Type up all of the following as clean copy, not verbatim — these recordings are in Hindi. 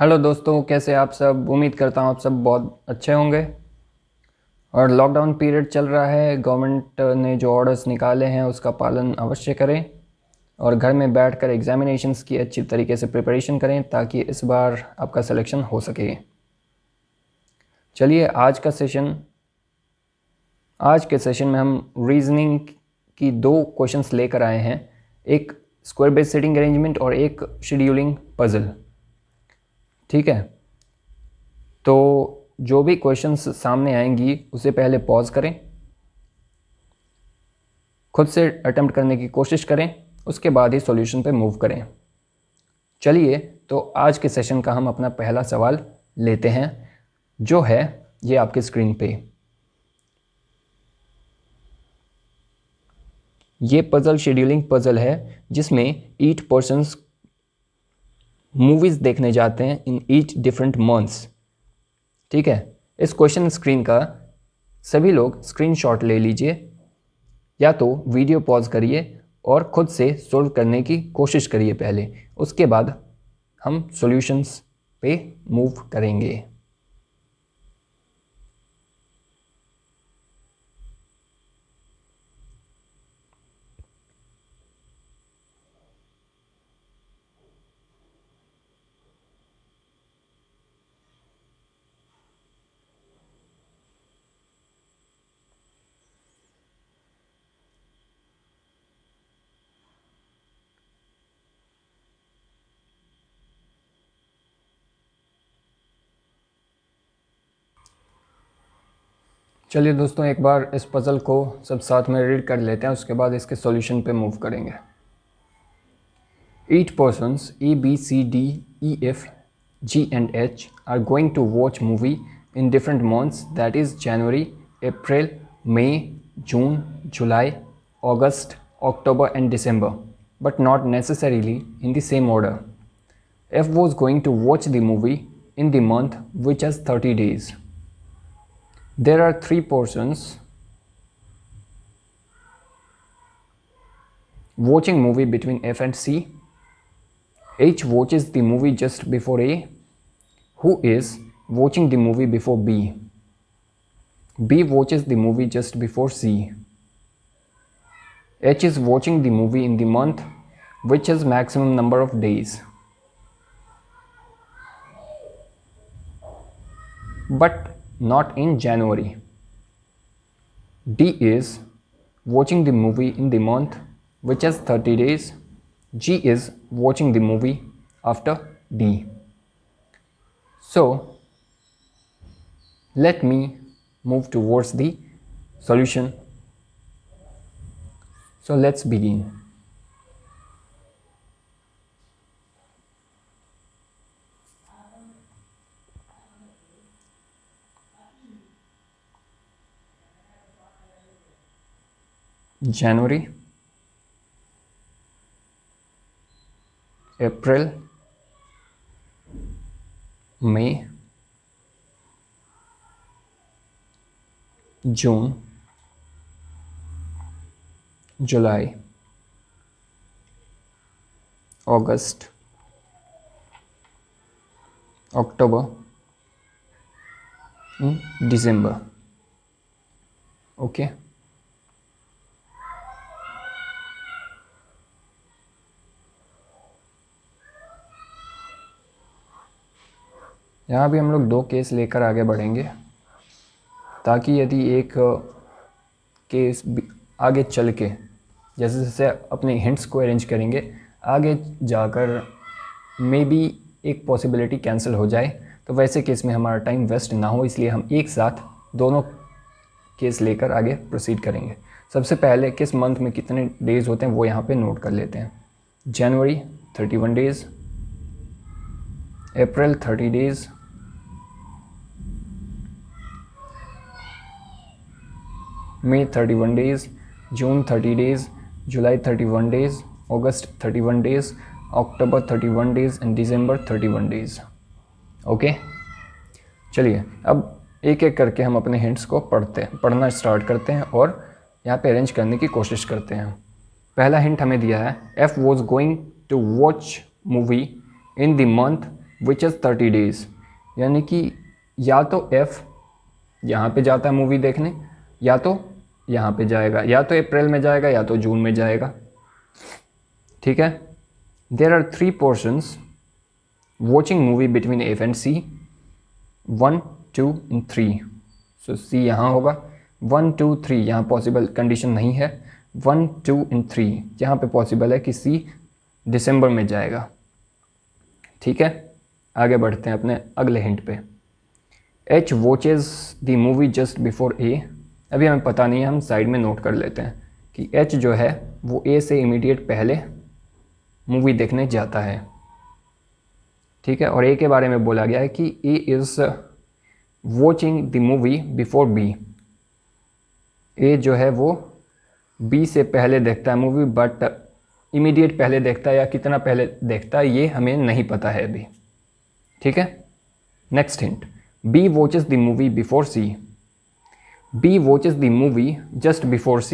हेलो दोस्तों, कैसे आप सब। उम्मीद करता हूँ आप सब बहुत अच्छे होंगे। और लॉकडाउन पीरियड चल रहा है, गवर्नमेंट ने जो ऑर्डर्स निकाले हैं उसका पालन अवश्य करें और घर में बैठकर एग्जामिनेशंस की अच्छी तरीके से प्रिपरेशन करें ताकि इस बार आपका सिलेक्शन हो सके। चलिए आज के सेशन में हम रीजनिंग की दो क्वेश्चंस लेकर आए हैं, एक स्क्वायर बेस सेटिंग अरेंजमेंट और एक शेड्यूलिंग पजल। ठीक है, तो जो भी क्वेश्चंस सामने आएंगी उसे पहले पॉज करें, खुद से अटेम्प्ट करने की कोशिश करें, उसके बाद ही सॉल्यूशन पे मूव करें। चलिए, तो आज के सेशन का हम अपना पहला सवाल लेते हैं, जो है ये आपकी स्क्रीन पे। ये पजल शेड्यूलिंग पजल है जिसमें 8 पर्सन्स मूवीज़ देखने जाते हैं इन 8 डिफरेंट मंथ्स। ठीक है, इस क्वेश्चन स्क्रीन का सभी लोग स्क्रीनशॉट ले लीजिए या तो वीडियो पॉज करिए और ख़ुद से सोल्व करने की कोशिश करिए पहले, उसके बाद हम सॉल्यूशंस पे मूव करेंगे। चलिए दोस्तों, एक बार इस पज़ल को सब साथ में रीड कर लेते हैं, उसके बाद इसके सॉल्यूशन पे मूव करेंगे। 8 persons A, B, C, D, E, F, G and H are going to watch movie in different months, that is January, April, May, June, July, August, October and December, but not necessarily in the same order. F was going to watch the movie in the month which has 30 days. There are 3 persons watching movie between F and C. H watches the movie just before A, who is watching the movie before B. B watches the movie just before C. H is watching the movie in the month which has maximum number of days, but not in January. D is watching the movie in the month which has 30 days. G is watching the movie after D. So let me move towards the solution. So let's begin. January, April, May, June, July, August, October, December. Okay. यहाँ भी हम लोग 2 केस लेकर आगे बढ़ेंगे ताकि यदि एक केस आगे चल के जैसे जैसे अपने हिंट्स को अरेंज करेंगे आगे जाकर मे बी एक पॉसिबिलिटी कैंसिल हो जाए, तो वैसे केस में हमारा टाइम वेस्ट ना हो, इसलिए हम एक साथ दोनों केस लेकर आगे प्रोसीड करेंगे। सबसे पहले किस मंथ में कितने डेज़ होते हैं वो यहाँ पे नोट कर लेते हैं। जनवरी 31 days, April 30 days, May 31 days, June 30 days, July 31 days, August 31 days, October 31 days and December 31 days. Okay, चलिए अब एक एक करके हम अपने हिंट्स को पढ़ना स्टार्ट करते हैं और यहाँ पे अरेंज करने की कोशिश करते हैं। पहला हिंट हमें दिया है F was going to watch movie in the month which is 30 days, यानी कि या तो F यहाँ पे जाता है मूवी देखने, या तो यहाँ पे जाएगा, या तो अप्रैल में जाएगा या तो जून में जाएगा। ठीक है। There are 3 portions watching movie between F and C, 1, 2 and 3। So C यहाँ होगा, 1, 2, 3 यहाँ पॉसिबल कंडीशन नहीं है, 1, 2 and 3 यहाँ पे पॉसिबल है कि C दिसंबर में जाएगा। ठीक है, आगे बढ़ते हैं अपने अगले हिंट पे। H watches the movie just before A, अभी हमें पता नहीं है, हम साइड में नोट कर लेते हैं कि H जो है वो A से इमीडिएट पहले मूवी देखने जाता है। ठीक है, और A के बारे में बोला गया है कि A is watching the movie before B, A जो है वो B से पहले देखता है मूवी, बट इमीडिएट पहले देखता है या कितना पहले देखता है ये हमें नहीं पता है अभी। ठीक है, next hint, B watches the movie before C, B watches the movie just before C,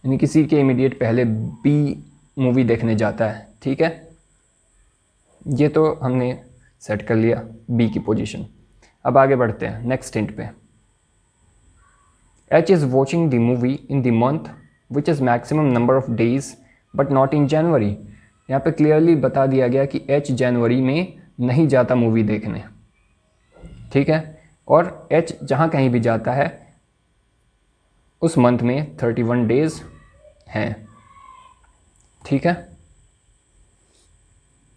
यानी कि C के इमीडिएट पहले B मूवी देखने जाता है। ठीक है, ये तो हमने सेट कर लिया B की पोजीशन। अब आगे बढ़ते हैं नेक्स्ट हिंट पे। H is watching the movie in the month which is maximum number of days but not in January, यहाँ पे क्लियरली बता दिया गया कि H जनवरी में नहीं जाता मूवी देखने। ठीक है, और H जहाँ कहीं भी जाता है उस मंथ में 31 डेज हैं। ठीक है,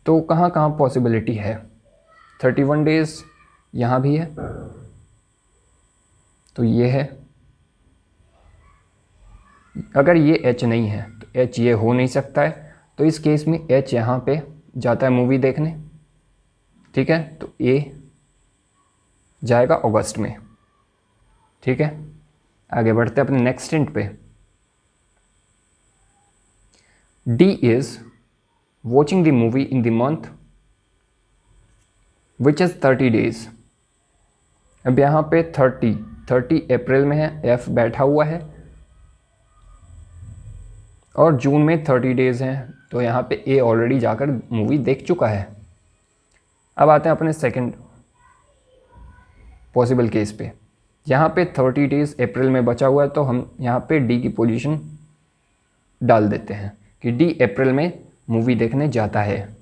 तो कहाँ कहाँ पॉसिबिलिटी है, 31 डेज यहाँ भी है, तो ये है। अगर ये H नहीं है तो H ये हो नहीं सकता है, तो इस केस में H यहाँ पे जाता है मूवी देखने। ठीक है, तो A जाएगा अगस्त में। ठीक है, आगे बढ़ते हैं अपने नेक्स्ट हिंट पे। D is watching the movie in the month which is 30 days, अब यहाँ पे 30 अप्रैल में है, F बैठा हुआ है, और जून में 30 डेज़ हैं, तो यहाँ पे A ऑलरेडी जाकर मूवी देख चुका है। अब आते हैं अपने सेकंड पॉसिबल केस पे। यहाँ पे 30 डेज़ अप्रैल में बचा हुआ है, तो हम यहाँ पे D की पोजीशन डाल देते हैं कि D अप्रैल में मूवी देखने जाता है।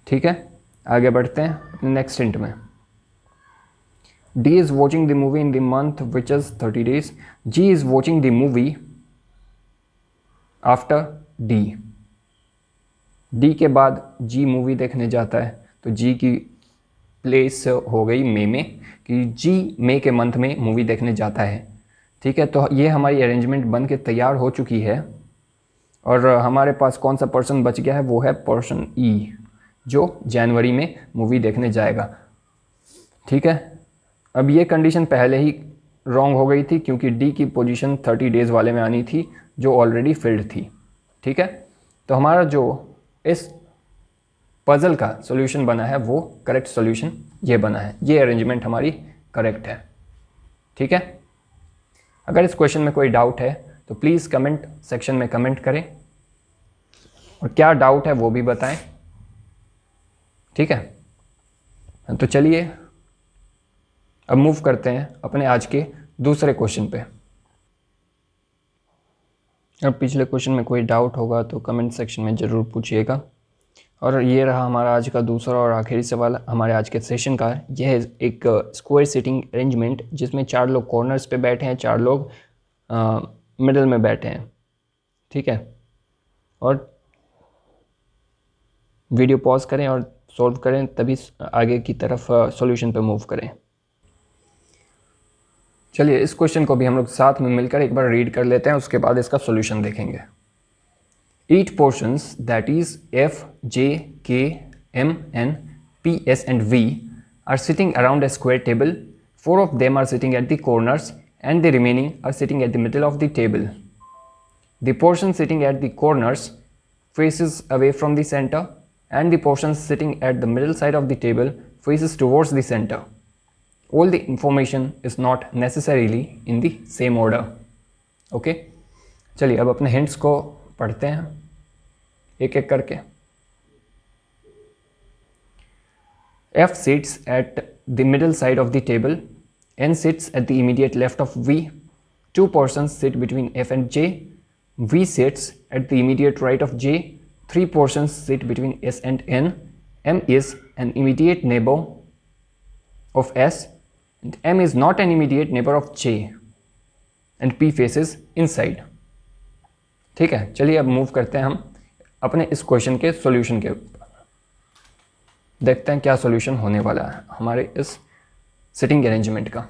ठीक है, आगे बढ़ते हैं अपने नेक्स्ट हिंट में। D is watching the movie in the month which is 30 days, G is watching the movie after D के बाद G मूवी देखने जाता है, तो G की प्लेस हो गई मई में कि G मई के मंथ में मूवी देखने जाता है। ठीक है, तो ये हमारी अरेंजमेंट बन के तैयार हो चुकी है, और हमारे पास कौन सा पर्सन बच गया है, वो है पर्सन E, जो जनवरी में मूवी देखने जाएगा। ठीक है, अब ये कंडीशन पहले ही रॉन्ग हो गई थी क्योंकि D की पोजीशन 30 डेज़ वाले में आनी थी जो ऑलरेडी फिल्ड थी। ठीक है, तो हमारा जो इस पज़ल का सॉल्यूशन बना है वो करेक्ट सॉल्यूशन ये बना है, ये अरेंजमेंट हमारी करेक्ट है। ठीक है, अगर इस क्वेश्चन में कोई डाउट है तो प्लीज़ कमेंट सेक्शन में कमेंट करें, और क्या डाउट है वो भी बताएं। ठीक है, तो चलिए अब मूव करते हैं अपने आज के दूसरे क्वेश्चन पे। अब पिछले क्वेश्चन में कोई डाउट होगा तो कमेंट सेक्शन में ज़रूर पूछिएगा। और ये रहा हमारा आज का दूसरा और आखिरी सवाल हमारे आज के सेशन का। यह है एक स्क्वायर सीटिंग अरेंजमेंट जिसमें 4 लोग कॉर्नर्स पे बैठे हैं, 4 लोग मिडल में बैठे हैं। ठीक है, और वीडियो पॉज करें और सॉल्व करें, तभी आगे की तरफ सॉल्यूशन पे मूव करें। चलिए इस क्वेश्चन को भी हम लोग साथ में मिलकर एक बार रीड कर लेते हैं, उसके बाद इसका सॉल्यूशन देखेंगे। 8 portions, that is F, J, K, M, N, P, S and V are sitting around a square table. 4 of them are sitting at the corners and the remaining are sitting at the middle of the table. The portion sitting at the corners faces away from the center and the portion sitting at the middle side of the table faces towards the center. All the information is not necessarily in the same order. Okay? चलिए अब अपने hints को पढ़ते हैं एक एक करके। F sits at the middle side of the table, N sits at the immediate left of V, two portions sit between F and J, V sits at the immediate right of J, three portions sit between S and N, M is an immediate neighbor of S, and M is not an immediate neighbor of J, and P faces inside. ठीक है, चलिए अब मूव करते हैं हम अपने इस क्वेश्चन के सॉल्यूशन के ऊपर। देखते हैं क्या सॉल्यूशन होने वाला है हमारे इस सिटिंग अरेंजमेंट का।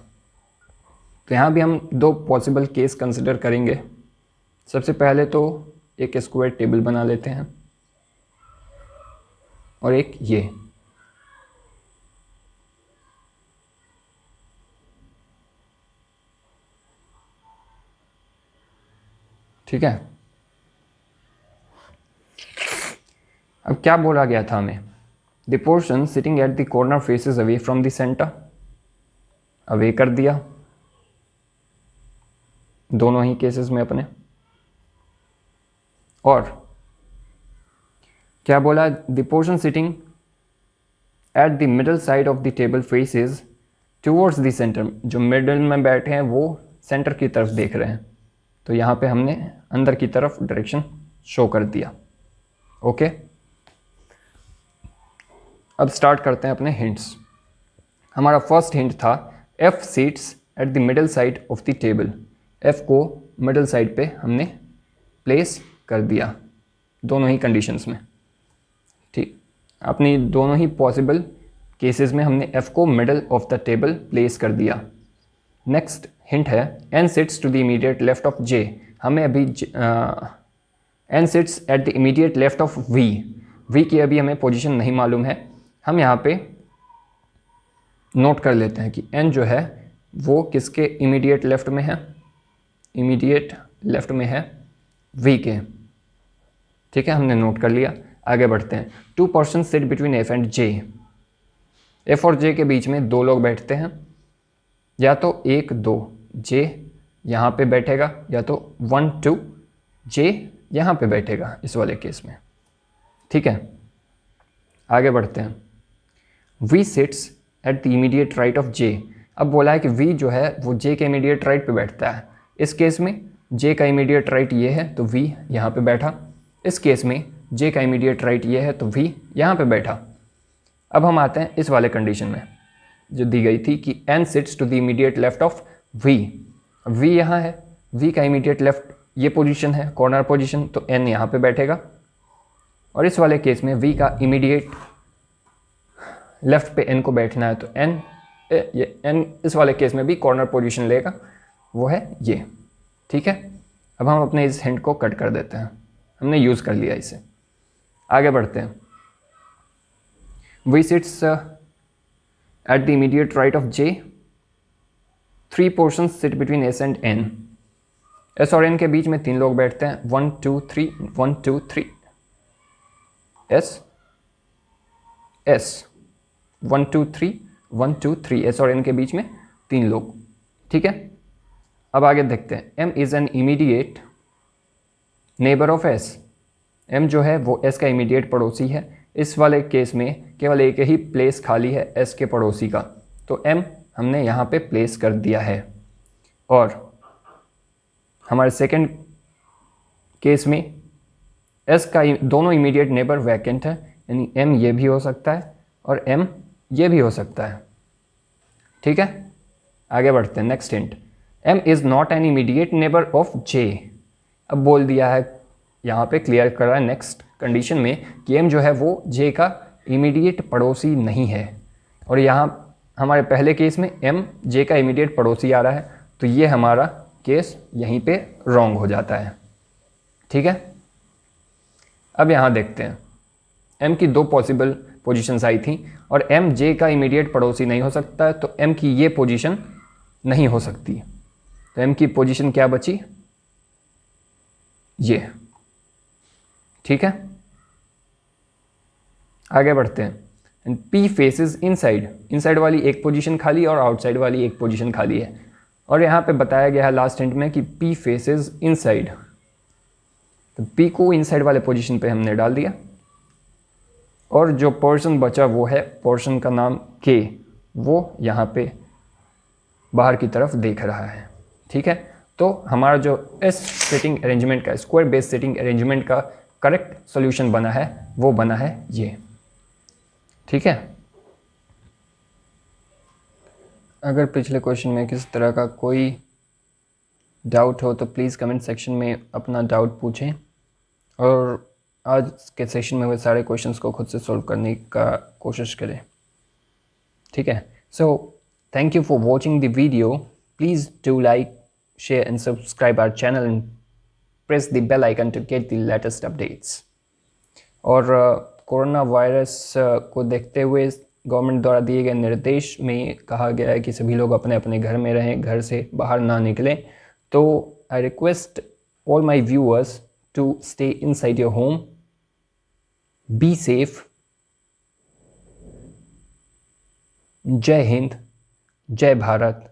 तो यहाँ भी हम दो पॉसिबल केस कंसिडर करेंगे। सबसे पहले तो एक स्क्वायर टेबल बना लेते हैं और एक ये। ठीक है, अब क्या बोला गया था हमें? The portion sitting at the corner faces away from the centre, away कर दिया दोनों ही केसेस में अपने। और क्या बोला? The portion sitting at the middle side of the table faces towards the centre, जो मिडल में बैठे हैं वो सेंटर की तरफ देख रहे हैं, तो यहाँ पे हमने अंदर की तरफ डायरेक्शन शो कर दिया। ओके, अब स्टार्ट करते हैं अपने हिंट्स। हमारा फर्स्ट हिंट था F seats at the middle side of the table. F को मिडल साइड पे हमने प्लेस कर दिया दोनों ही कंडीशंस में। ठीक, अपनी दोनों ही पॉसिबल केसेस में हमने F को middle of the table place कर दिया। नेक्स्ट हिंट है N sits to the immediate left of J। हमें अभी N sits at the immediate left of V। V की अभी हमें पोजीशन नहीं मालूम है, हम यहाँ पे नोट कर लेते हैं कि N जो है वो किसके इमीडिएट लेफ्ट में है? इमीडिएट लेफ्ट में है V के। ठीक है, हमने नोट कर लिया। आगे बढ़ते हैं। Two person sit between F and J। F और J के बीच में दो लोग बैठते हैं, या तो 1 2 J यहाँ पे बैठेगा, या तो 1 2 J यहाँ पे बैठेगा इस वाले केस में। ठीक है, आगे बढ़ते हैं। V seats at the immediate right of J। अब बोला है कि V जो है वो J के इमीडिएट राइट पे बैठता है। इस केस में J का इमीडिएट राइट ये है तो V यहाँ पे बैठा। इस केस में J का इमीडिएट राइट ये है तो V यहाँ पे बैठा। अब हम आते हैं इस वाले कंडीशन में जो दी गई थी कि N sits to the immediate left of V। V यहाँ है, V का इमीडिएट लेफ्ट ये पोजीशन है, कॉर्नर पोजीशन, तो N यहाँ पे बैठेगा। और इस वाले केस में V का इमीडिएट लेफ्ट पे N को बैठना है, तो N इस वाले केस में भी कॉर्नर पोजीशन लेगा, वो है ये। ठीक है, अब हम अपने इस हिंट को कट कर देते हैं, हमने यूज़ कर लिया इसे। आगे बढ़ते हैं। V seats at the immediate right of J। Three portion sit between S and N। S और N के बीच में तीन लोग बैठते हैं, 1 2 3 1 2 3 S 1 2 3 1 2 3 S और N के बीच में तीन लोग। ठीक है, अब आगे देखते हैं। M is an immediate neighbour of S। M जो है वो S का इमीडिएट पड़ोसी है। इस वाले केस में केवल एक ही प्लेस खाली है S के पड़ोसी का, तो M हमने यहाँ पे प्लेस कर दिया है। और हमारे सेकंड केस में S का दोनों इमीडिएट नेबर वैकेंट है, यानी M ये भी हो सकता है और M ये भी हो सकता है। ठीक है, आगे बढ़ते हैं। Next hint, M is not an immediate neighbour of J। अब बोल दिया है यहाँ पे, क्लियर कर रहा है नेक्स्ट कंडीशन में कि M जो है वो J का इमीडिएट पड़ोसी नहीं है। और यहाँ हमारे पहले केस में M J का इमीडिएट पड़ोसी आ रहा है, तो ये हमारा केस यहीं पे रॉन्ग हो जाता है। ठीक है, अब यहाँ देखते हैं। M की दो पॉसिबल पोजीशंस आई थी और M J का इमीडिएट पड़ोसी नहीं हो सकता है, तो M की ये पोजीशन नहीं हो सकती। तो M की पोजीशन क्या बची? ये। ठीक है, आगे बढ़ते हैं। And P faces inside. Inside वाली एक पोजीशन खाली और आउटसाइड वाली एक पोजीशन खाली है। और यहाँ पे बताया गया है लास्ट हिंट में कि P फेसेस इनसाइड, तो P को इनसाइड वाले पोजीशन पे हमने डाल दिया और जो पर्सन बचा वो है पर्सन का नाम के, वो यहाँ पे बाहर की तरफ देख रहा है। ठीक है, तो हमारा जो इस सेटिंग अरेंजमेंट का स्क्वायर बेस सेटिंग अरेंजमेंट का करेक्ट सॉल्यूशन बना है वो बना है ये। ठीक है, अगर पिछले क्वेश्चन में किसी तरह का कोई डाउट हो तो प्लीज़ कमेंट सेक्शन में अपना डाउट पूछें, और आज के सेशन में वो सारे क्वेश्चंस को खुद से सॉल्व करने का कोशिश करें। ठीक है, so thank you for watching the video. Please do like, share and subscribe our channel and press the bell icon to get the latest updates। और कोरोना वायरस को देखते हुए गवर्नमेंट द्वारा दिए गए निर्देश में कहा गया है कि सभी लोग अपने अपने घर में रहें, घर से बाहर ना निकलें। तो I request all my viewers to stay inside your home, be safe. जय हिंद, जय भारत।